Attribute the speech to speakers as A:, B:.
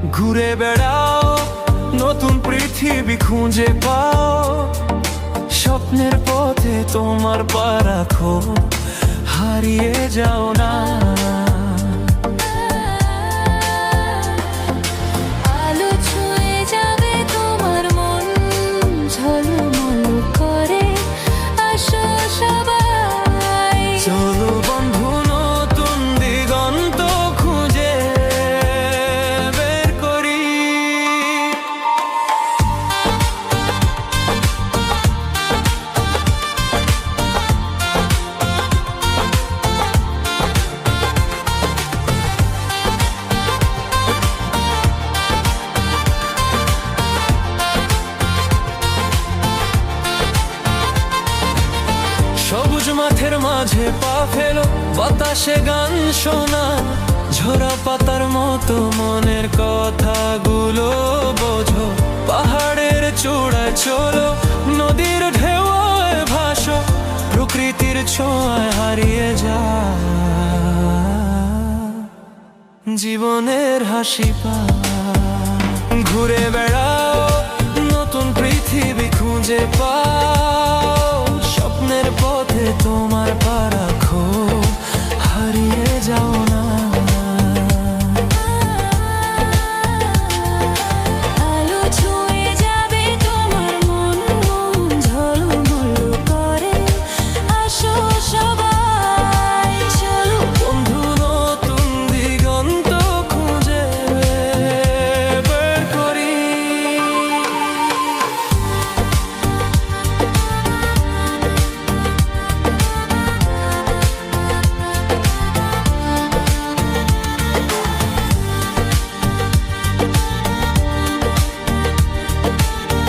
A: ঘুরে বেড়াও, নতুন পৃথিবী খুঁজে পাও, স্বপ্নের পথে তোমার পা রাখো, হারিয়ে যাও না।
B: আলো ছুঁয়ে যাবে তোমার মন, ঝলমল করে আসো সবাই।
A: চলো বন্ধু, নতুন দিগন্ত খুঁজে বের করি। সবুজ মাঠের মাঝে পা ফেলো, বাতাসে গান শোনা, ঝরা পাতার মতো মনের কথাগুলো বোঝো। পাহাড়ের চূড়ায় চলো, নদীর ঢেউয়ে ভাসো, প্রকৃতির ছোঁয়ায় হারিয়ে যা জীবনের হাসি পা। ঘুরে বেড়াও, নতুন পৃথিবী খুঁজে পাও, স্বপ্নের পথে তোমার পা রাখো।